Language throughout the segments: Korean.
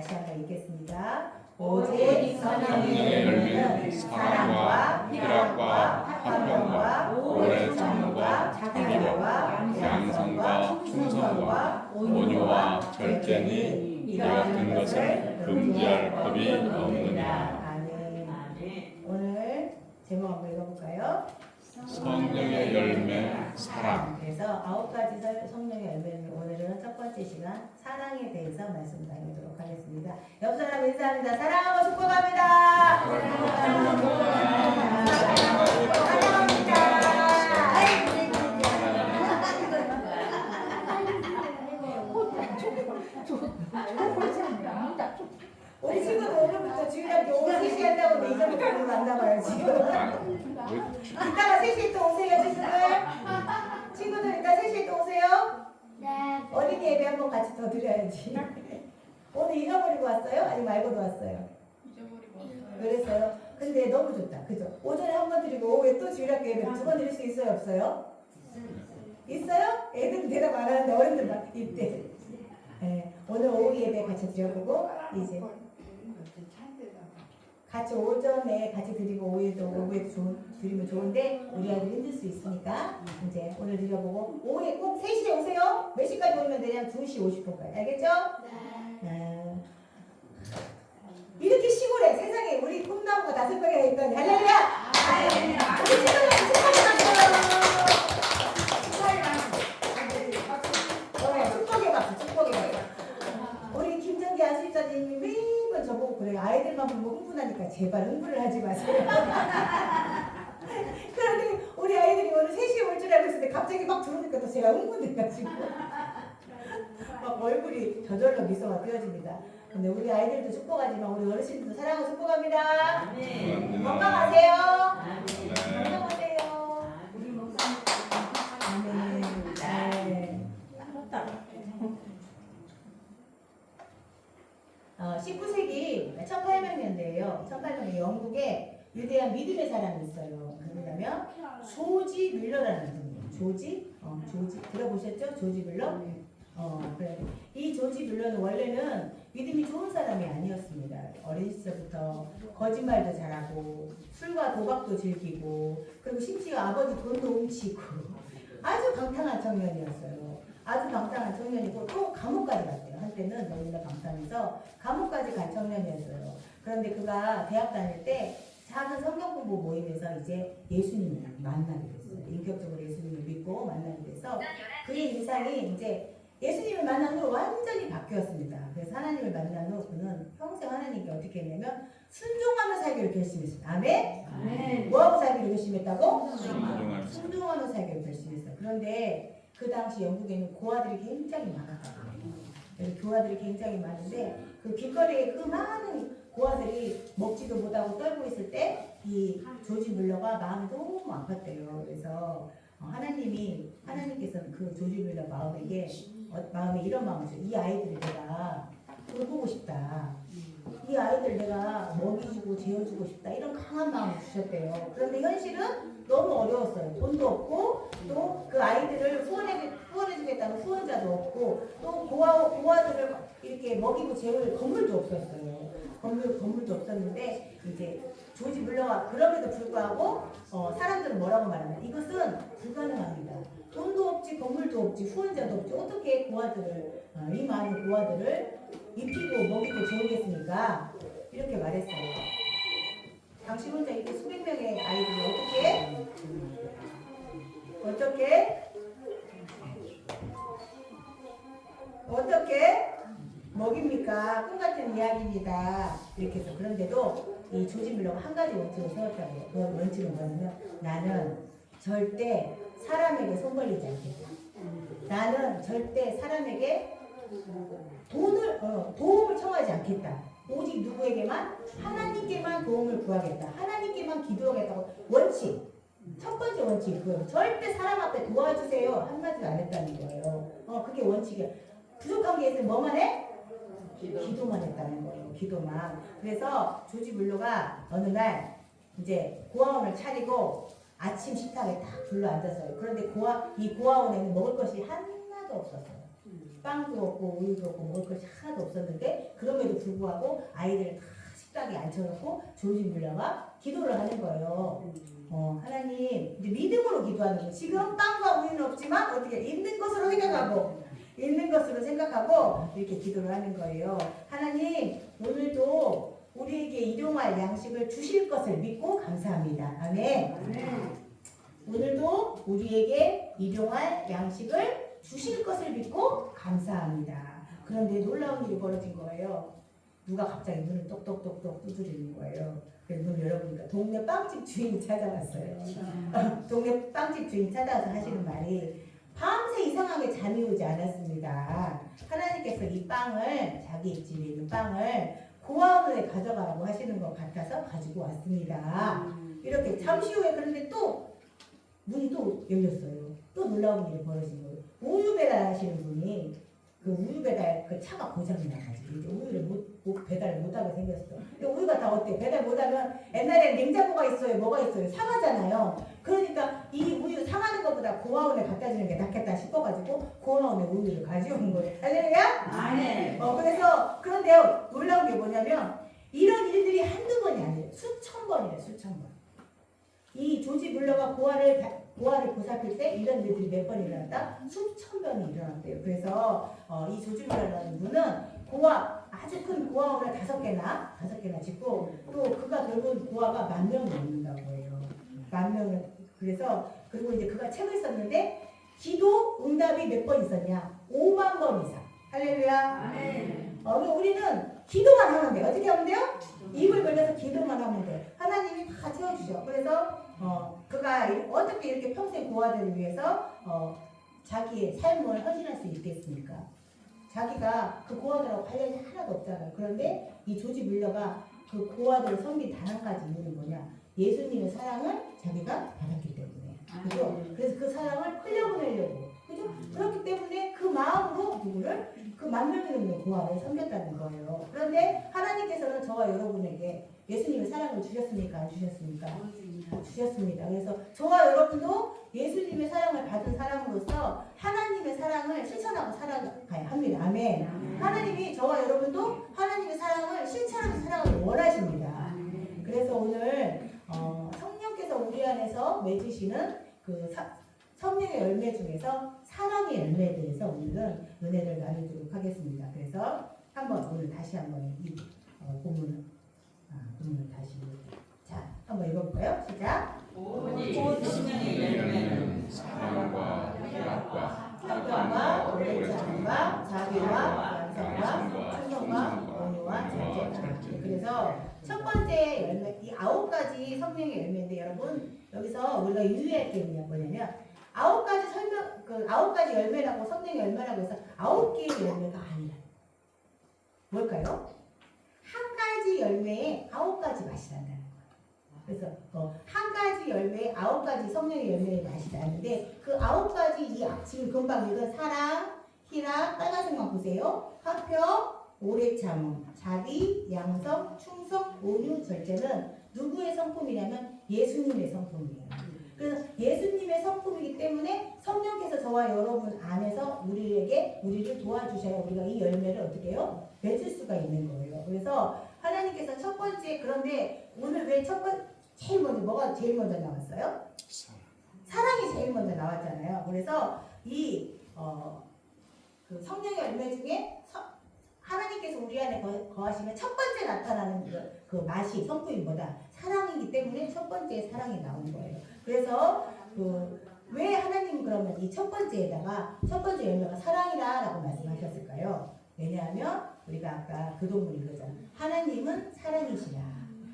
다시 한번 읽겠습니다. 오직 성령의 열매는 사랑과 희락과 화평과 오래 참음과 자비와 양성과 충성과 온유와 절제니 이 같은 것을 금지할 법이 없느니라. 아멘. 오늘 제목 한번 읽어볼까요? 성령의 열매 사랑. 그래서 9가지 성령의 열매는 오늘은 첫 번째 시간 사랑에 대해서 말씀 나누도록 하겠습니다. 옆 사람 인사합니다. 사랑하고 축복합니다. 우리 친구들 오늘부터 주일학교 오후 3시 한다고 이제부터 오늘 안 나와요 지금. 이따가 3시에 또 오세요 친구들. 친구들 이따 3시에 또 오세요. 네. 어린이 예배 한번 같이 더 드려야지. 오늘 잊어버리고 왔어요? 아니면 알고도 왔어요? 잊어버리고 왔어요. 그랬어요? 근데 너무 좋다. 그죠? 오전에 한 번 드리고 오후에 또 주일학교 예배 2번 드릴 수 있어요? 없어요? 있어요? 애들은 대답 안 하는데 어른들 막 이때. 네, 오늘 오후 예배 같이 드려보고 이제 같이 오전에 같이 드리고 오후에도 드리면 좋은데 우리 아이들 힘들 수 있으니까 이제 오늘 드려보고 오후에 꼭 3시에 오세요. 몇 시까지 오면 되냐면 2시 50분까지. 알겠죠? 이렇게 시골에 세상에 우리 꿈나무가 5병이나 있더니 할렐루야! 우리 친구들 축복의 박수, 축복의 박수. 우리 김정기 안수집사님이 매번 저보고 그래요. 아이들만 보면 흥분하니까 제발 흥분을 하지 마세요. 그런데 우리 아이들이 오늘 3시에 올 줄 알고 있었는데 갑자기 막 들어오니까 또 제가 흥분돼가지고 막 얼굴이 저절로 미소가 띄어집니다. 근데 우리 아이들도 축복하지만 우리 어르신들도 사랑하고 축복합니다. 건강하세요. 건강하세요. 아멘. 네. 19세기 1800년대예요. 1800년대 영국에 위대한 믿음의 사람이 있어요. 누구냐면 조지 밀러라는 분이에요. 조지 들어보셨죠? 조지 밀러? 그래. 이 조지 밀러는 원래는 믿음이 좋은 사람이 아니었습니다. 어린 시절부터 거짓말도 잘하고 술과 도박도 즐기고 그리고 심지어 아버지 돈도 훔치고 아주 방탕한 청년이었어요. 아주 방탕한 청년이고 또 감옥까지 갔대요. 한때는 너무나 방탕해서 감옥까지 간 청년이었어요. 그런데 그가 대학 다닐 때 작은 성경 공부 모임에서 이제 예수님을 만나게 됐어요. 인격적으로 예수님을 믿고 만나게 돼서 그의 인상이 이제 예수님을 만난 후 완전히 바뀌었습니다. 그래서 하나님을 만난 후 그는 평생 하나님께 어떻게 했냐면 순종하며 살기를 결심했어요. 아멘? 아멘. 뭐하고 살기를 결심했다고? 순종하며 순종하며 살기를 결심했어요. 그런데 그 당시 영국에는 고아들이 굉장히 많았어요. 고아들이 굉장히 많은데 그 길거리에 그 많은 고아들이 먹지도 못하고 떨고 있을 때 이 조지 밀러가 마음이 너무 아팠대요. 그래서 하나님께서는 그 조지 밀러 마음에 이런 마음이죠. 이 아이들을 내가 돌보고 싶다. 이 아이들 내가 먹이주고 재워주고 싶다. 이런 강한 마음을 주셨대요. 그런데 현실은 너무 어려웠어요. 돈도 없고 또 그 아이들을 후원해주겠다는 후원자도 없고 또 고아들을 이렇게 먹이고 재울 건물도 없었어요. 건물도 없었는데 이제 조지 밀러가 그럼에도 불구하고 사람들은 뭐라고 말하냐? 이것은 불가능합니다. 돈도 없지, 건물도 없지, 후원자도 없지. 어떻게 고아들을 이 많은 고아들을 입히고 먹이고 재우겠습니까? 이렇게 말했어요. 당신 혼자 이렇게 수백 명의 아이들이 어떻게 먹입니까? 꿈 같은 이야기입니다. 이렇게 해서 그런데도 이 조지 밀러가 한 가지 원칙을 세웠다고 해요. 그 원칙은 뭐냐면 나는 절대 사람에게 손 벌리지 않겠다. 나는 절대 사람에게 도움을 청하지 않겠다. 오직 누구에게만? 하나님께만 도움을 구하겠다. 하나님께만 기도하겠다고 원칙. 첫 번째 원칙이 그거예요. 절대 사람 앞에 도와주세요 한마디도 안 했다는 거예요. 그게 원칙이야. 부족한 게 있으면 뭐만 해? 기도만 했다는 거예요. 기도만. 그래서 조지 밀러가 어느 날 이제 고아원을 차리고 아침 식탁에 딱 둘러 앉았어요. 그런데 이 고아원에는 먹을 것이 하나도 없었어요. 빵도 없고 우유도 없고 먹을 것이 하나도 없었는데 그럼에도 불구하고 아이들을 다 식탁에 앉혀놓고 조지 물러가 기도를 하는 거예요. 하나님 이제 믿음으로 기도하는 거예요. 지금 빵과 우유는 없지만 어떻게 있는 것으로 생각하고 이렇게 기도를 하는 거예요. 하나님 오늘도 우리에게 일용할 양식을 주실 것을 믿고 감사합니다. 아멘. 오늘도 우리에게 일용할 양식을 주실 것을 믿고 감사합니다. 그런데 놀라운 일이 벌어진 거예요. 누가 갑자기 문을 똑똑똑똑 두드리는 거예요. 그래서 문을 열어보니까 동네 빵집 주인이 찾아왔어요. 동네 빵집 주인이 찾아와서 하시는 말이 밤새 이상하게 잠이 오지 않았습니다. 하나님께서 이 빵을 자기 집에 있는 빵을 고아원에 가져가라고 하시는 것 같아서 가지고 왔습니다. 이렇게 잠시 후에 그런데 또 문이 또 열렸어요. 또 놀라운 일이 벌어진 거예요. 우유 배달하시는 분이 그 우유 배달 그 차가 고장이 나가지고 이제 우유를 배달을 못하게 생겼어. 근데 우유가 다 어때? 배달 못하면 옛날에 냉장고가 있어요, 뭐가 있어요, 상하잖아요. 그러니까 이 우유 상하는 것보다 고아원에 갖다 주는 게 낫겠다 싶어가지고 고아원에 우유를 가져온 거예요. 할렐루야? 네. 그래서 그런데요 놀라운 게 뭐냐면 이런 일들이 한두 번이 아니에요. 수천 번이에요, 수천 번. 이 조지 물러가 고아를 보살필 때 이런 일들이 몇 번 일어났다? 수천 번이 일어났대요. 그래서 이 조지 물러라는 분은 아주 큰 고아원을 다섯 개나 짓고 또 그가 돌본 고아가 10,000명이 넘는다고 해요. 10,000명을 그래서 그리고 이제 그가 책을 썼는데 기도 응답이 몇 번 있었냐? 5만 번 이상. 할렐루야. 우리는 기도만 하면 돼요. 어떻게 하면 돼요? 입을 벌려서 기도만 하면 돼요. 하나님이 다 채워주죠. 그래서 그가 어떻게 이렇게 평생 고아들을 위해서 자기의 삶을 헌신할 수 있겠습니까? 자기가 그 고아들하고 관련이 하나도 없잖아요. 그런데 이 조지 물러가 그 고아들을 섬긴 단 한 가지 이유는 뭐냐? 예수님의 사랑을 자기가 받았기 때문에. 그죠? 그래서 그 사랑을 흘려보내려고. 그죠? 그렇기 때문에 그 마음으로 누구를? 그 10,000명이 넘는 고아를 섬겼다는 거예요. 그런데 하나님께서는 저와 여러분에게 예수님의 사랑을 주셨습니까? 안 주셨습니까? 주셨습니다. 그래서 저와 여러분도 예수님의 사랑을 받은 사람으로서 하나님의 사랑을 실천하고 살아가야 합니다. 아멘. 하나님이 저와 여러분도 하나님의 사랑을 실천하고 살아가길 원하십니다. 그래서 오늘 성령께서 우리 안에서 맺으시는 그 성령의 열매 중에서 사랑의 열매에 대해서 오늘은 은혜를 나누도록 하겠습니다. 그래서 오늘 다시 한번 이 본문을 다시 한번 읽어볼까요? 시작. 오직 성령의 열매는 사랑과 희락과 평강과 오래 참음과 자비와 양성과 충성과 온유와 절제. 그래서 첫 번째 열매, 이 9가지 성령의 열매인데 여러분 여기서 우리가 유의할 게 뭐냐면 9가지 열매라고 성령의 열매라고 해서 9개의 열매가 아니라 뭘까요? 한 가지 열매에 9가지 맛이 난다는 거예요. 그래서 한 가지 열매에 9가지 성령의 열매의 맛이 나는데 그 9가지 지금 금방 읽은 사랑, 희락, 빨간색만 보세요. 화평, 오래 참음, 자비, 양성, 충성, 온유, 절제는 누구의 성품이냐면 예수님의 성품이에요. 그래서 예수님의 성품이기 때문에 성령께서 저와 여러분 안에서 우리를 도와주셔야 우리가 이 열매를 어떻게 해요? 맺을 수가 있는 거예요. 그래서 하나님께서 첫 번째, 그런데 오늘 왜 제일 먼저 뭐가 제일 먼저 나왔어요? 사랑이 제일 먼저 나왔잖아요. 그래서 그 성령의 열매 중에 하나님께서 우리 안에 거하시면 첫 번째 나타나는 그 맛이 성품이 뭐다? 사랑이기 때문에 첫 번째 사랑이 나온 거예요. 그래서 왜 하나님은 그러면 이 첫 번째에다가 첫 번째 열매가 사랑이라고 말씀하셨을까요? 왜냐하면 우리가 아까 그 동물 읽었잖아요. 하나님은 사랑이시라.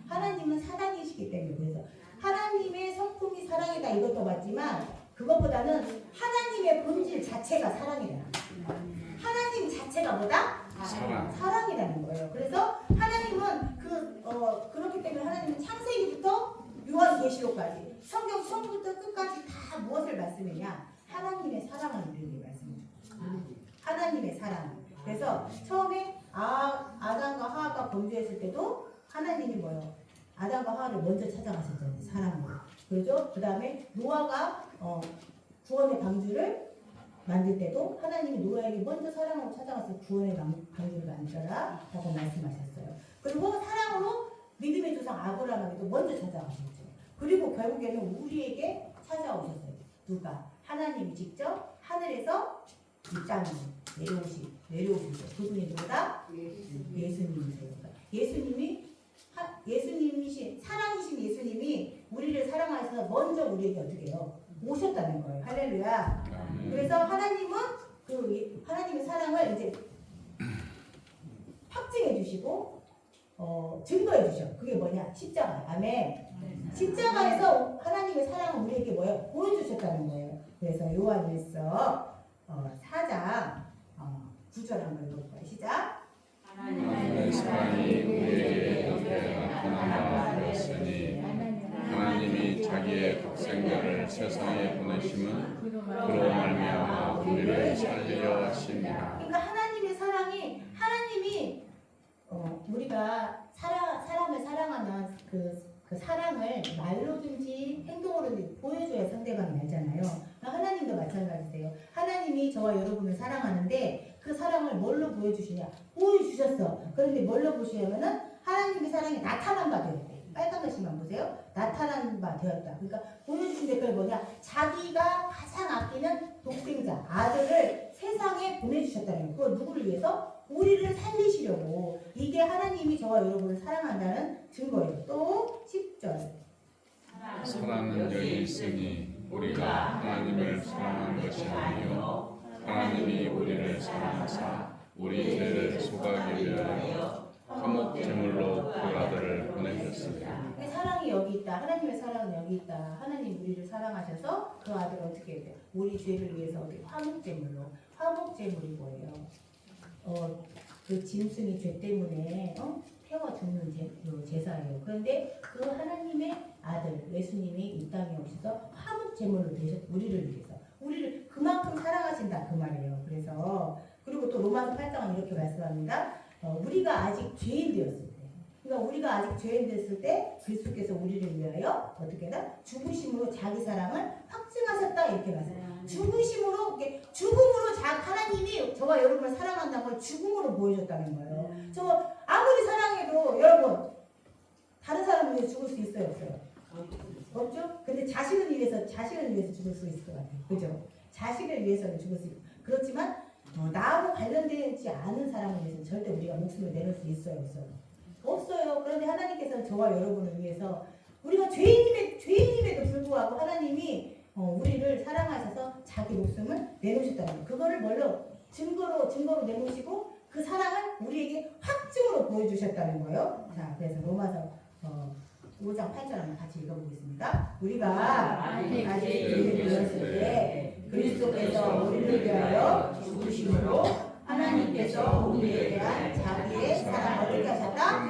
하나님은 사랑이시기 때문에 그래서 하나님의 성품이 사랑이다 이것도 맞지만 그것보다는 하나님의 본질 자체가 사랑이다. 하나님 자체가 뭐다? 사랑이라는 거예요. 그래서 하나님은 그렇기 때문에 하나님은 창세기부터 요한계시록까지 성경 처음부터 끝까지 다 무엇을 말씀했냐? 하나님의 사랑을 우리에게 말씀해요. 하나님의 사랑. 그래서 처음에 아담과 하와가 범죄했을 때도 하나님이 뭐예요? 아담과 하와를 먼저 찾아가셨잖아요. 사랑으로. 그렇죠? 그 다음에 노아가 구원의 방주를 만들 때도 하나님이 노아에게 먼저 사랑하고 찾아가서 구원의 방주를 만들어라 라고 말씀하셨어요. 그리고 사랑으로 믿음의 조상 아브라함에게도 먼저 찾아가셨죠. 그리고 결국에는 우리에게 찾아오셨어요. 누가? 하나님이 직접 하늘에서 이 땅에 내려오시죠. 그분이 누구다? 예수님이세요. 예수님이신 사랑이신 예수님이 우리를 사랑하셔서 먼저 우리에게 어떻게 해요? 오셨다는 거예요. 할렐루야. 그래서 하나님은 하나님의 사랑을 이제 확증해 주시고 증거해 주셔. 그게 뭐냐? 십자가. 아멘. 십자가에서 하나님의 사랑을 우리에게 뭐예요? 보여주셨다는 거예요. 그래서 요한일서 4장 9절 한번 읽어볼까요? 시작. 하나님의 사랑이 우리에게 어떻게 나타나 되었으니 하나님이 자기의 독생자를 세상에 보내심은 그로 말미암아 우리를 살리려 하심이라. 그러니까 하나님의 사랑이 하나님이 우리가 사람을 사랑하면 그 사랑을 말로든지 행동으로든지 보여줘야 상대방이 알잖아요. 하나님도 마찬가지세요. 하나님이 저와 여러분을 사랑하는데 그 사랑을 뭘로 보여주시냐? 보여주셨어. 그런데 뭘로 보시냐면은 하나님의 사랑이 나타난 바 되었대. 빨간 글씨만 보세요. 나타난 바 되었다. 그러니까 보여주신 댓글 뭐냐? 자기가 가장 아끼는 독생자, 아들을 세상에 보내주셨다는 거예요. 그거 누구를 위해서? 우리를 살리시려고. 이게 하나님이 저와 여러분을 사랑한다는 증거예요. 또 10절. 사랑은 여기 있으니 우리가 하나님을 사랑한 것이 아니요 하나님이 우리를 사랑하사 우리 죄를 속하기 위하여 화목 제물로 그 아들을 보내셨습니다. 사랑이 여기 있다. 하나님의 사랑은 여기 있다. 하나님 우리를 사랑하셔서 그 아들을 어떻게 해야 돼요? 우리 죄를 위해서 어떻게 화목 제물이 뭐예요? 그 짐승이 죄 때문에 태워 죽는 제사예요. 그런데 그 하나님의 아들 예수님이 이 땅에 오셔서 화목 제물로 되셨 우리를 위해서 우리를 그만큼 사랑하신다 그 말이에요. 그래서 그리고 또 로마서 8장은 이렇게 말씀합니다. 우리가 아직 죄인 되었을 때, 그러니까 우리가 아직 죄인 됐을 때 그리스도께서 우리를 위하여 어떻게 하나 죽으심으로 자기 사랑을 확증하셨다 이렇게 말씀해요. 죽으심으로 죽음으로 하나님이 저와 여러분을 사랑한다는 걸 죽음으로 보여줬다는 거예요. 저 아무리 사랑해도 여러분 다른 사람을 위해 죽을 수 있어요, 없어요? 없죠? 근데 자식을 위해서 죽을 수 있을 것 같아요. 그죠? 자식을 위해서는 죽을 수 있고 그렇지만 나하고 관련되지 않은 사람을 위해서는 절대 우리가 목숨을 내놓을 수 있어요, 없어요? 없어요. 그런데 하나님께서는 저와 여러분을 위해서 우리가 죄인임에도 불구하고 하나님이 우리를 사랑하셔서 자기 목숨을 내놓으셨다는 거예요. 그거를 뭘로? 증거로 내놓으시고 그 사랑을 우리에게 확증으로 보여주셨다는 거예요. 자, 그래서 로마서 5장 8절 한번 같이 읽어보겠습니다. 우리가 아직 죄인이 되었을 때 그리스도께서 우리를 위하여 죽으심으로 하나님께서 우리에 대한 자기의 사랑을 어떻게 하셨다?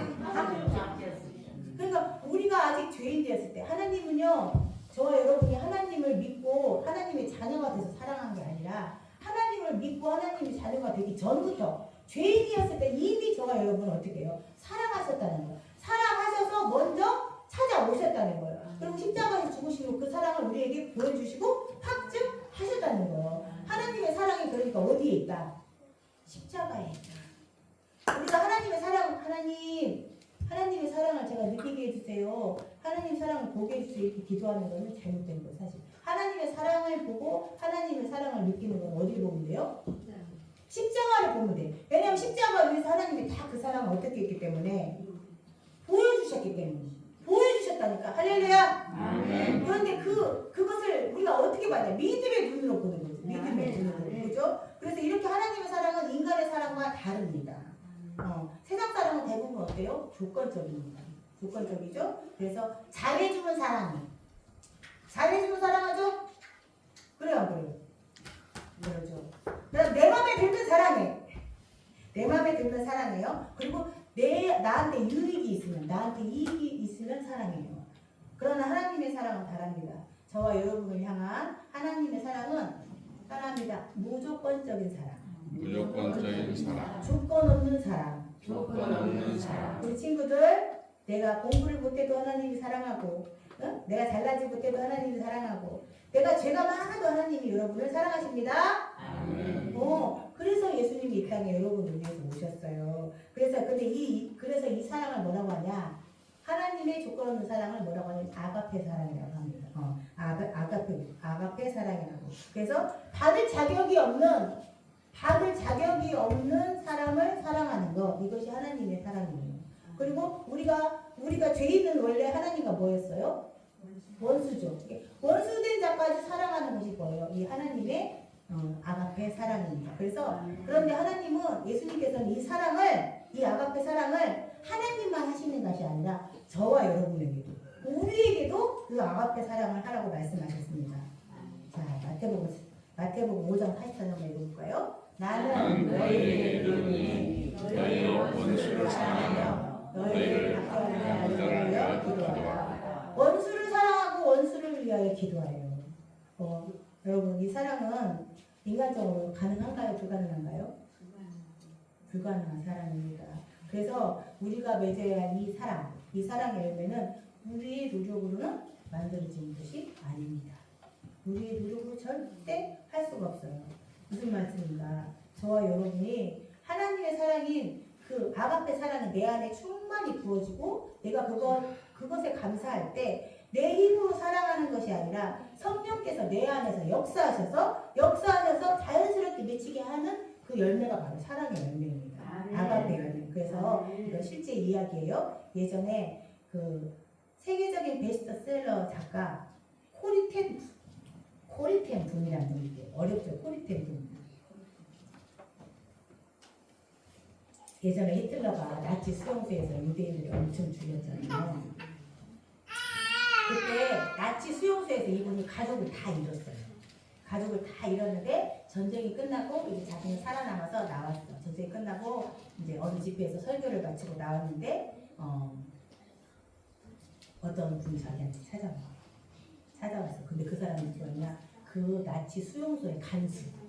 그러니까 우리가 아직 죄인 되었을 때 하나님은요 저와 여러분이 하나님을 믿고 하나님의 자녀가 돼서 사랑한 게 아니라 하나님을 믿고 하나님의 자녀가 되기 전부터 죄인이었을 때 이미 저와 여러분을 어떻게 해요? 사랑하셨다는 거예요. 사랑하셔서 먼저 찾아오셨다는 거예요. 그리고 십자가에서 죽으시고 그 사랑을 우리에게 보여주시고 확증하셨다는 거예요. 하나님의 사랑이 그러니까 어디에 있다? 십자가에 있다. 우리가 하나님의 사랑, 하나님의 사랑을 제가 느끼게 해주세요. 하나님 사랑을 보게 해주세요. 이렇게 기도하는 것은 잘못된 거예요, 사실. 하나님의 사랑을 보고 하나님의 사랑을 느끼는 건 어디를 보면 돼요? 십자가를 보면 돼. 왜냐하면 십자가 위에서 하나님이 다 그 사랑을 어떻게 했기 때문에 보여주셨기 때문에. 보여주셨다니까. 할렐루야. 그런데 그것을 우리가 어떻게 봐야 돼? 믿음의 눈으로 보는 거죠. 믿음의 눈으로. 그죠? 그래서 이렇게 하나님의 사랑은 인간의 사랑과 다릅니다. 세상 사랑은 대부분 어때요? 조건적입니다. 조건적이죠? 그래서 잘해주면 사랑해. 잘해주면 사랑하죠? 그래요, 안 그래요? 그렇죠. 그럼 내 맘에 들면 사랑해. 내 맘에 들면 사랑해요. 그리고 나한테 유익이 있으면, 나한테 이익이 있으면 사랑해요. 그러나 하나님의 사랑은 다릅니다. 저와 여러분을 향한 하나님의 사랑은 사랑합니다. 무조건적인 사랑. 무조건적인 사랑. 조건 없는 사랑. 조건 없는 사랑. 우리 친구들, 내가 공부를 못해도 하나님이 사랑하고, 내가 잘나지 못해도 하나님이 사랑하고, 내가 죄가 많아도 하나님이 여러분을 사랑하십니다. 아멘. 그래서 예수님이 이 땅에 여러분을 위해서 오셨어요. 그래서 이 사랑을 뭐라고 하냐? 하나님의 조건 없는 사랑을 뭐라고 하냐면 아가페 사랑이라고 합니다. 아가페 사랑이라고. 그래서 받을 자격이 없는 사람을 사랑하는 거, 이것이 하나님의 사랑이에요. 그리고 우리가 죄인은 원래 하나님과 뭐였어요? 원수죠. 원수된 자까지 사랑하는 것이 뭐예요? 이 하나님의 아가페 사랑입니다. 그런데 하나님은, 예수님께서는 이 아가페 사랑을 하나님만 하시는 것이 아니라 저와 여러분에게도, 우리에게도 그 아가페 사랑을 하라고 말씀하셨습니다. 자, 마태복음 5장 44절 읽어볼까요? 나는 너희에게 이르노니 너희 원수를 사랑하며 너희를 학대하는 자를 위하여 기도하라. 원수를 사랑하고 원수를 위하여 기도하래요. 여러분, 이 사랑은 인간적으로 가능한가요? 불가능한가요? 불가능한 사랑입니다. 그래서 우리가 맺어야 할 이 사랑의 열매는 우리의 노력으로는 만들어지는 것이 아닙니다. 우리의 노력으로 절대 할 수가 없어요. 무슨 말씀인가? 저와 여러분이 하나님의 사랑인 그 아가페 사랑이 내 안에 충만히 부어지고 내가 그것에 감사할 때 내 힘으로 사랑하는 것이 아니라 성령께서 내 안에서 역사하셔서 자연스럽게 맺히게 하는 그 열매가 바로 사랑의 열매입니다. 아가페 열매. 그래서 이건 실제 이야기예요. 예전에 그 세계적인 베스트셀러 작가 코리텐 분이라는 분이 있대요. 어렵죠? 코리텐 분. 예전에 히틀러가 나치 수용소에서 유대인들이 엄청 죽였잖아요. 그때 나치 수용소에서 이분이 가족을 다 잃었어요. 가족을 다 잃었는데 전쟁이 끝나고 이제 자기는 살아남아서 나왔어. 전쟁이 끝나고 이제 어느 집회에서 설교를 마치고 나왔는데 어떤 분이 자기한테 찾아왔어. 근데 그 사람이 누구였냐? 그 나치 수용소의 간수였어.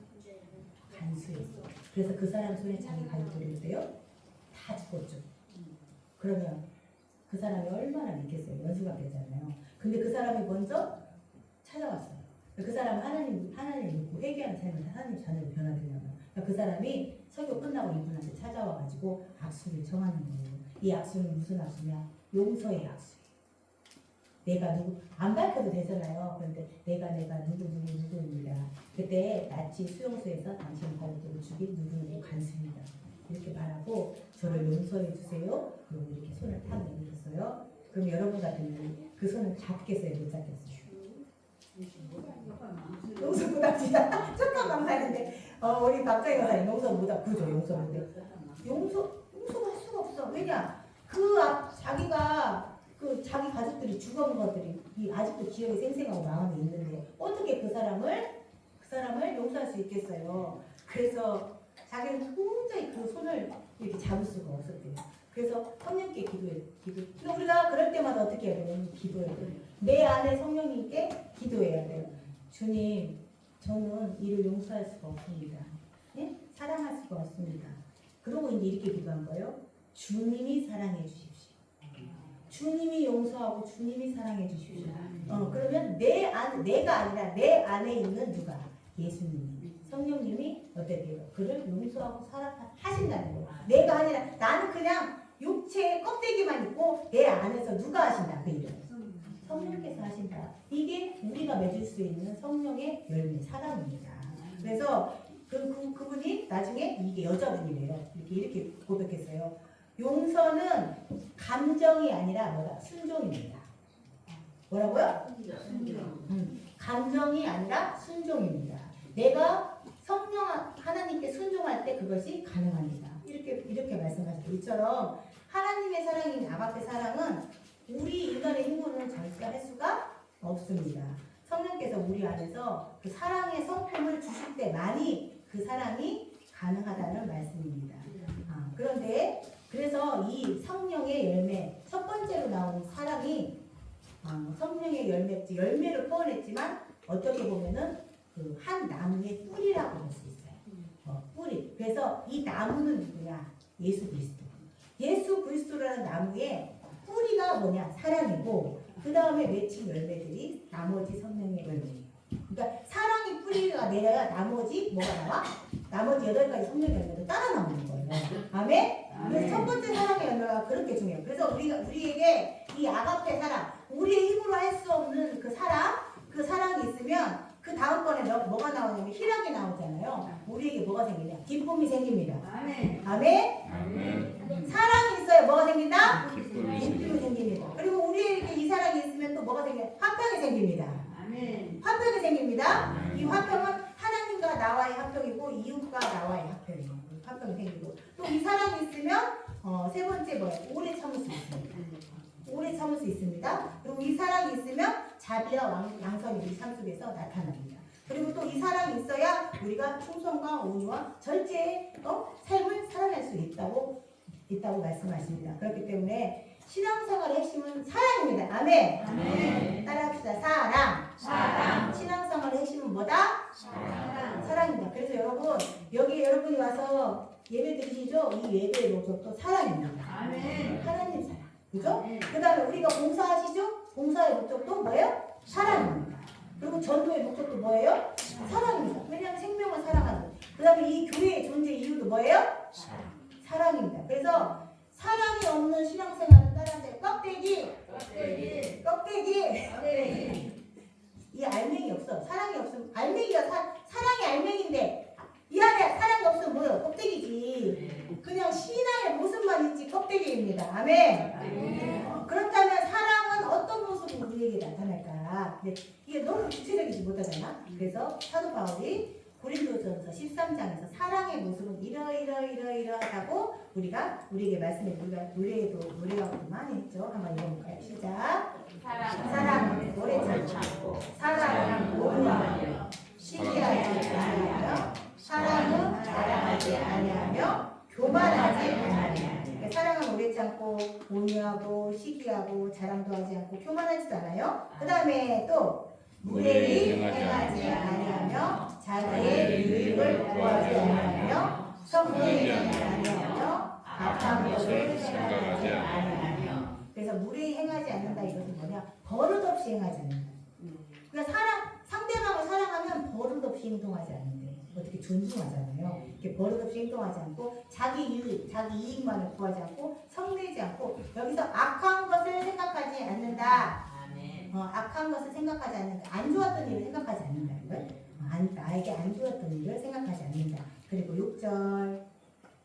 그래서 그 사람 손에 자기 가족들이 있어요. 다 죽었죠. 그러면 그 사람이 얼마나 믿겠어요? 원수가 되잖아요. 근데 그 사람이 먼저 찾아왔어요. 그 사람은 하나님 믿고 회개하는 삶을 하나님 자녀로 변화되려고. 그 사람이 설교 끝나고 이분한테 찾아와가지고 악수를 정하는 거예요. 이 악수는 무슨 악수냐? 용서의 악수. 내가 누구 안 밝혀도 되잖아요. 그런데 내가 누구입니다. 그때 나치 수용소에서 당신 가족들을 죽인 누구 간수입니다. 이렇게 말하고 저를 용서해 주세요. 그리고 이렇게 손을 탁 내밀었어요. 그럼 여러분 같으면 그 손을 잡겠어요? 못 잡겠어요? 용서 못합니다. 첫번 감사했는데 우리 박정희 여사님 용서 못하 그죠? 용서할 수가 없어. 왜냐? 자기가 자기 가족들이 죽은 것들이 아직도 기억이 생생하고 마음에 있는데 어떻게 그 사람을 용서할 수 있겠어요? 그래서 자기는 도저히 그 손을 이렇게 잡을 수가 없었대요. 그래서 성령께 기도해. 우리가 그럴 때마다 어떻게 해야 되냐면 기도해야 돼요. 내 안에 성령님께 기도해야 돼요. 주님, 저는 이를 용서할 수가 없습니다. 예? 사랑할 수가 없습니다. 그러고 이제 이렇게 기도한 거예요. 주님이 사랑해 주십시오. 주님이 용서하고 주님이 사랑해 주십시오. 그러면 내가 아니라 내 안에 있는 누가? 예수님이, 성령님이 어떻게 해요? 그를 용서하고 사랑하신다는 거예요. 내가 아니라 나는 그냥 육체의 껍데기만 있고 내 안에서 누가 하신다? 그 일을 성령께서 하신다. 이게 우리가 맺을 수 있는 성령의 열매, 사랑입니다. 그래서 그분이 나중에 이게 여자분이래요. 이렇게 고백했어요. 용서는 감정이 아니라 순종입니다. 뭐라고요? 감정이 아니라 순종입니다. 내가 하나님께 순종할 때 그것이 가능합니다. 이렇게 말씀하셨죠. 이처럼 하나님의 사랑인 아가페 사랑은 우리 인간의 힘으로는 절대 할 수가 없습니다. 성령께서 우리 안에서 그 사랑의 성품을 주실 때만이 그 사랑이 가능하다는 말씀입니다. 그래서 이 성령의 열매, 첫 번째로 나오는 사랑이 성령의 열매를 포함했지만 어떻게 보면은 그 한 나무의 뿌리라고 볼 수 있어요. 뿌리. 그래서 이 나무는 누구냐? 예수 그리스도. 예수 그리스도라는 나무의 뿌리가 뭐냐? 사랑이고 그 다음에 맺힌 열매들이 나머지 성령의 열매예요. 그러니까 사랑이 뿌리가 내려야 나머지 뭐가 나와? 나머지 8가지 성령 열매도 따라 나오는 거예요. 아멘? 그래서 첫 번째 사랑의 열매가 그렇게 중요해요. 그래서 우리에게 이 아가페 사랑, 우리의 힘으로 할 수 없는 그 사랑이 있으면 그 다음번에 뭐가 나오냐면 희락이 나오잖아요. 우리에게 뭐가 생기냐? 기쁨이 생깁니다. 아멘. 아멘? 아멘. 사랑이 있어야 뭐가 생긴다? 기쁨이 기쁨이 생깁니다. 그리고 우리에게 이 사랑이 있으면 또 뭐가 생겨요? 화평이 생깁니다. 아멘. 화평이 생깁니다. 이 화평은 하나님과 나와의 화평이고 이웃과 나와의 화평이에요. 화평이 생기고 또 이 사랑이 있으면 세 번째 뭐예요? 오래 참을 수 있습니다. 오래 참을 수 있습니다. 그리고 이 사랑이 있으면 자비와 양선이 우리 삶 속에서 나타납니다. 그리고 또 이 사랑이 있어야 우리가 충성과 온유와 절제의 삶을 살아낼 수 있다고 말씀하십니다. 그렇기 때문에 신앙생활의 핵심은 사랑입니다. 아멘. 아멘. 따라합시다. 사랑. 사랑. 신앙생활의 핵심은 뭐다? 사랑입니다. 그래서 여러분 여기 여러분이 와서 예배 드리시죠? 이 예배의 목적도 사랑입니다. 아멘. 하나님 사랑. 그죠? 아멘. 그 다음에 우리가 봉사하시죠? 봉사의 목적도 뭐예요? 사랑입니다. 그리고 전도의 목적도 뭐예요? 사랑입니다. 왜냐하면 생명을 사랑하는. 그 다음에 이 교회의 존재 이유도 뭐예요? 사랑입니다. 그래서 사랑이 없는 신앙생활은 따라하세요. 껍데기. 이 알맹이 없어. 사랑이 없으면 알맹이가 사랑이 알맹인데 이 안에 사랑이 없으면 뭐예요? 껍데기지. 그냥 신앙의 모습만 있지 껍데기입니다. 아멘. 그렇다면 사랑은 어떤 모습으로 우리에게 나타날까? 근데 이게 너무 구체적이지 못하잖아. 그래서 사도 바울이 고린도전서 13장에서 사랑의 모습은 이러하다고 우리에게 말씀해. 우리가 노래하고 많이 했죠. 한번 읽어볼까요? 시작. 사랑은 오래 참고 사랑은 온유하며 시기하지 아니하며 사랑은 자랑하지 아니하며 교만하지 아니하며. 그러니까 사랑은 오래 참고 온유하고 시기하고 자랑도 하지 않고 교만하지도 않아요. 그 다음에 또 무례히 행하지 아니하며 자기의 유익을 구하지 아니하며 성내지 아니하며 악한 것을 생각하지 아니하며. 그래서 무례히 행하지 않는다 이것은 뭐냐? 버릇없이 행하지 않는다. 그러니까 상대방을 사랑하면 버릇없이 행동하지 않는데 어떻게 존중하잖아요. 이렇게 버릇없이 행동하지 않고 자기 이익만을 구하지 않고 성내지 않고 여기서 악한 것을 생각하지 않는다. 악한 것을 생각하지 않는다. 안 좋았던 일을 생각하지 않는다는 거예요. 나에게 안 좋았던 일을 생각하지 않는다. 그리고 6절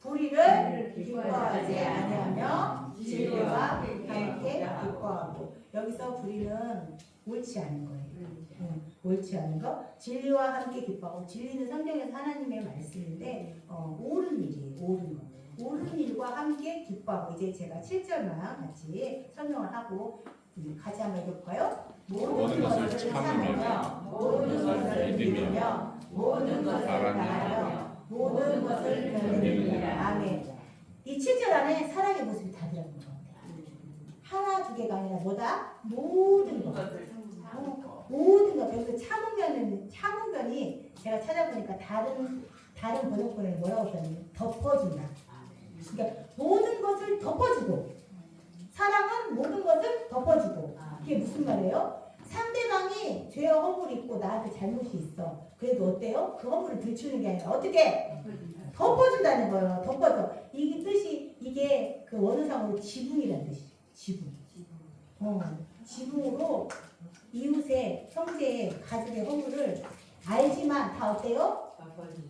불의를 기뻐하지 아니하며 진리와 함께 기뻐하고. 여기서 불의는 옳지 않은 거예요. 옳지 않은 거. 진리와 함께 기뻐하고. 진리는 성경에서 하나님의 말씀인데 옳은 일이에요. 옳은 거. 옳은 일과 함께 기뻐하고. 이제 제가 7절만 같이 설명을 하고 같이 한번 읽어볼까요? 모든 것을 참으며 모든 것을 믿으며 모든 것을 바라며 모든 것을 견디느니라. 아멘. 이 7절 안에 사랑의 모습이 다 들어간 것 같아요. 하나 두 개가 아니라 뭐다? 모든 것. 모든 것. 여기서 참으면이 제가 찾아보니까 다른 번역본에 뭐라고 썼냐면 덮어준다. 그러니까 모든 것을 덮어주고. 사랑은 모든 것을 덮어주고. 이게 무슨 말이에요? 상대방이 죄와 허물이 있고 나한테 잘못이 있어. 그래도 어때요? 그 허물을 들추는 게 아니라 어떻게? 덮어준다는 거예요. 덮어줘. 이게 그 원어상으로 지붕이라는 뜻이에요. 지붕. 지붕으로 이웃의, 형제의, 가족의 허물을 알지만 다 어때요?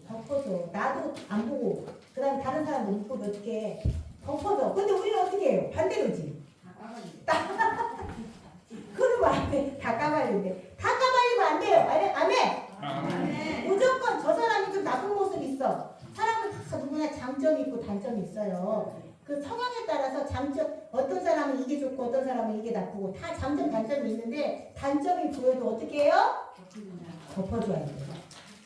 덮어줘. 나도 안 보고 그 다음에 다른 사람도 못 보고 어떻게 덮어줘. 근데 우리는 어떻게 해요? 반대로지. 그러면 안 돼. 다 까발리는데. 다 까발리면 안 돼요. 아멘. 무조건 저 사람이 좀 나쁜 모습이 있어. 사람은 다 누구나 장점이 있고 단점이 있어요. 그 성향에 따라서 어떤 사람은 이게 좋고 어떤 사람은 이게 나쁘고 다 장점 단점이 있는데 단점이 보여도 어떻게 해요? 덮어줘야 돼요.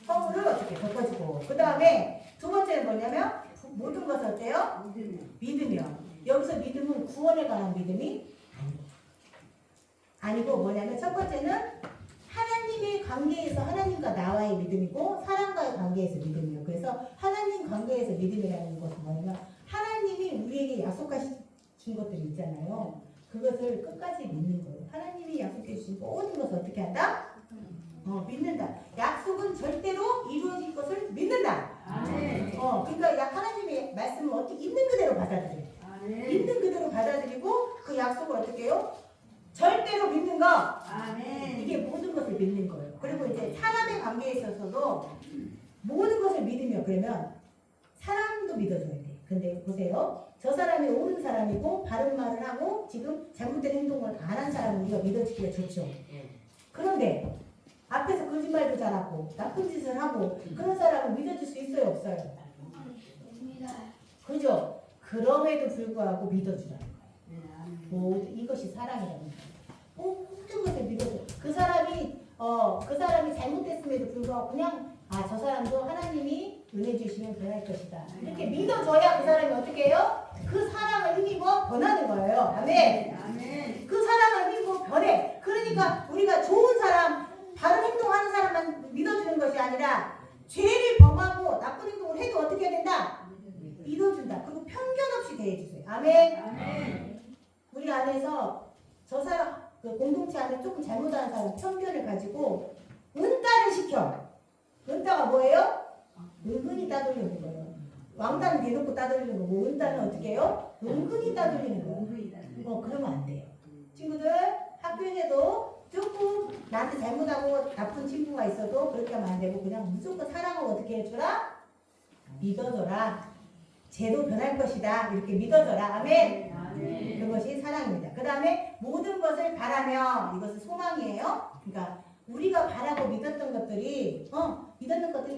허물을 어떻게 덮어주고. 그 다음에 두 번째는 뭐냐면 모든 것을 어때요? 믿으며. 여기서 믿음은 구원에 관한 믿음이 아니고 뭐냐면 첫 번째는 하나님의 관계에서 하나님과 나와의 믿음이고 사람과의 관계에서 믿음이에요. 그래서 하나님 관계에서 믿음이라는 것은 뭐냐면 하나님이 우리에게 약속하신 것들이 있잖아요. 그것을 끝까지 믿는 거예요. 하나님이 약속해 주신 모든 것을 어떻게 한다? 믿는다. 약속은 절대로 이루어질 것을 믿는다. 아멘. 그러니까 하나님의 말씀을 어떻게 있는 그대로 받아들여요. 아멘. 있는 그대로 받아들이고 그 약속을 어떻게 해요? 절대로 믿는 거. 아멘. 이게 모든 것을 믿는 거예요. 그리고 이제 사람의 관계에 있어서도 모든 것을 믿으며 그러면 사람도 믿어줘야 돼. 근데 보세요. 저 사람이 옳은 사람이고 바른 말을 하고 지금 잘못된 행동을 안 한 사람은 우리가 믿어주기가 좋죠. 그런데 앞에서 거짓말도 잘하고 나쁜 짓을 하고 그런 사람은 믿어줄 수 있어요? 없어요? 그죠? 그럼에도 불구하고 믿어주라. 이것이 사랑이라는 거예요. 모든 것을 믿어줘. 그 사람이 잘못됐음에도 불구하고 그냥 저 사람도 하나님이 은혜 주시면 변할 것이다. 이렇게 믿어줘야 그 사람이 어떻게 해요? 그 사랑을 힘입어 변하는 거예요. 아멘. 아멘. 그 사랑을 힘입어 변해. 그러니까 우리가 좋은 사람, 바른 행동하는 사람만 믿어주는 것이 아니라 죄를 범하고 나쁜 행동을 해도 어떻게 해야 된다? 믿어준다. 그리고 편견 없이 대해주세요. 아멘. 아멘. 우리 안에서 저 사람, 그 공동체 안에 조금 잘못하는 사람 편견을 가지고 은따를 시켜. 은따가 뭐예요? 은근히 따돌리는 거예요. 왕따는 대놓고 따돌리는 거고 은따는 어떻게 해요? 은근히 따돌리는 거예요. 그러면 안 돼요. 친구들 학교에서도 조금 나한테 잘못하고 나쁜 친구가 있어도 그렇게 하면 안 되고 그냥 무조건 사랑하고 어떻게 해줘라? 믿어줘라. 쟤도 변할 것이다. 이렇게 믿어줘라. 아멘. 아멘. 그것이 사랑입니다. 그 다음에 모든 것을 바라며 이것은 소망이에요. 그러니까 우리가 바라고 믿었던 것들이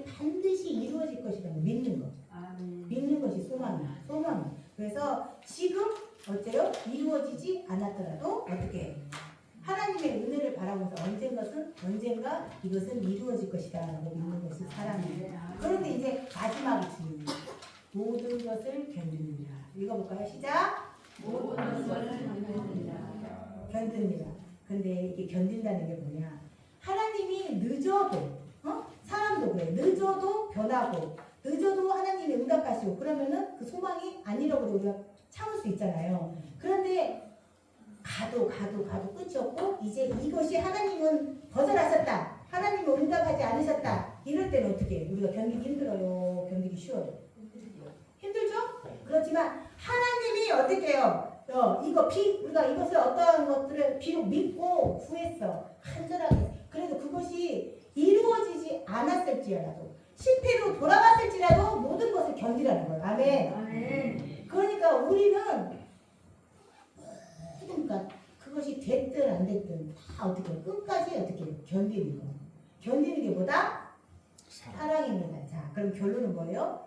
반드시 이루어질 것이다. 믿는 거. 아멘. 믿는 것이 소망이야. 소망. 그래서 지금 어째요? 이루어지지 않았더라도 어떻게 해? 하나님의 은혜를 바라면서 언젠가 이것은 이루어질 것이다. 라고 믿는 것이 사랑이에요. 그런데 이제 마지막이 중요해요. 모든 것을 견디느니라. 읽어볼까요? 시작. 모든 것을 견디느니라. 견딥니다. 근데 이게 견딘다는 게 뭐냐? 하나님이 늦어도, 사람도 그래. 늦어도 변하고, 늦어도 하나님이 응답하시고, 그러면은 그 소망이 안 잃어버리고 우리가 참을 수 있잖아요. 그런데 가도 끝이 없고, 이제 이것이 하나님은 거절하셨다. 하나님은 응답하지 않으셨다. 이럴 때는 어떻게 해요? 우리가 견디기 힘들어요? 견디기 쉬워요? 힘들죠? 그렇지만 하나님이 어떻게 해요? 우리가 이것을 어떠한 것들을 비록 믿고 구했어. 간절하게. 그래도 그것이 이루어지지 않았을지라도 실패로 돌아갔을지라도 모든 것을 견디라는 거예요. 아멘. 아멘. 그러니까 우리는 그것이 됐든 안 됐든 다 어떻게 해요? 끝까지 어떻게 해요? 견디는 거. 견디는 게 뭐다? 사랑입니다. 자, 그럼 결론은 뭐예요?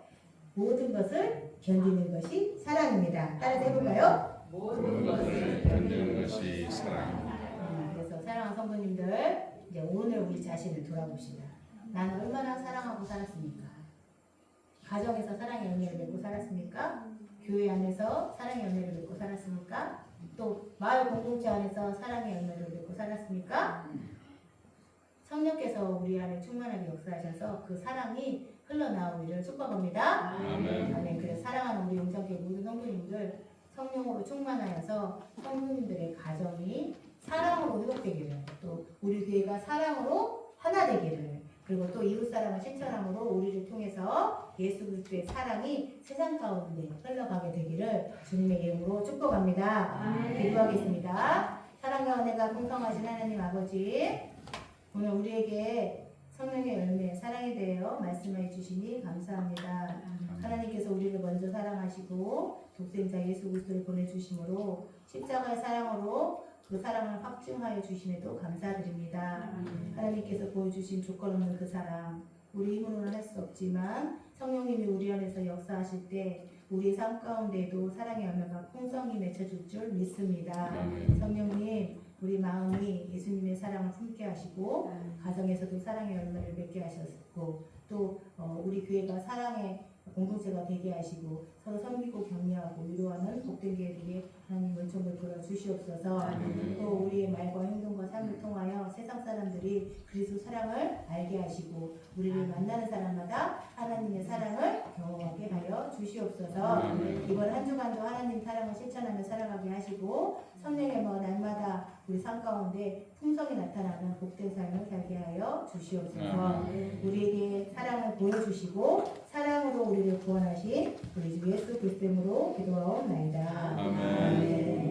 모든 것을 견디는 것이 사랑입니다. 따라서 해볼까요? 모든 것을 견디는 것이 사랑입니다. 그래서 사랑하는 성도님들, 이제 오늘 우리 자신을 돌아봅시다. 나는 얼마나 사랑하고 살았습니까? 가정에서 사랑의 열매를 맺고 살았습니까? 교회 안에서 사랑의 열매를 맺고 살았습니까? 또 마을 공동체 안에서 사랑의 열매를 맺고 살았습니까? 성령께서 우리 안에 충만하게 역사하셔서 그 사랑이 흘러나오기를 축복합니다. 아멘. 아멘. 그래서 사랑하는 우리 용산교회 모든 성도님들 성령으로 충만하여서 성도님들의 가정이 사랑으로 회복되기를, 또 우리 교회가 사랑으로 하나 되기를, 그리고 또 이웃사랑을 실천함으로 우리를 통해서 예수 그리스도의 사랑이 세상 가운데 흘러가게 되기를 주님의 이름으로 축복합니다. 아멘. 기도하겠습니다. 사랑과 은혜가 풍성하신 하나님 아버지, 오늘 우리에게 성령의 열매, 사랑에 대하여 말씀해 주시니 감사합니다. 하나님께서 우리를 먼저 사랑하시고 독생자 예수 그리스도를 보내주심으로 십자가의 사랑으로 그 사랑을 확증하여 주심에도 감사드립니다. 하나님께서 보여주신 조건 없는 그 사랑, 우리 힘으로는 할 수 없지만 성령님이 우리 안에서 역사하실 때 우리 삶 가운데에도 사랑의 열매가 풍성히 맺혀질 줄 믿습니다. 성령님, 우리 마음이 예수님의 사랑을 품게 하시고 가정에서도 사랑의 열매를 맺게 하셨고, 또 우리 교회가 사랑의 공동체가 되게 하시고 서로 섬기고 격려하고 위로하는 복된 교회 되게 하나님 은총 베풀어 주시옵소서. 또 우리의 말과 행동과 삶을 통하여 세상 사람들이 그리스도 사랑을 알게 하시고 우리를 만나는 사람마다 하나님의 사랑을 경험하게 하여 주시옵소서. 이번 한 주간도 하나님 사랑을 실천하며 살아가게 하시고 성령의 뭐 날마다 우리 삶 가운데 풍성이 나타나는 복된 삶을 살게 하여 주시옵소서. 우리에게 사랑을 보여주시고 사랑으로 우리를 구원하신 우리 주 예수 그리스도 이름으로 기도하옵나이다. 아멘.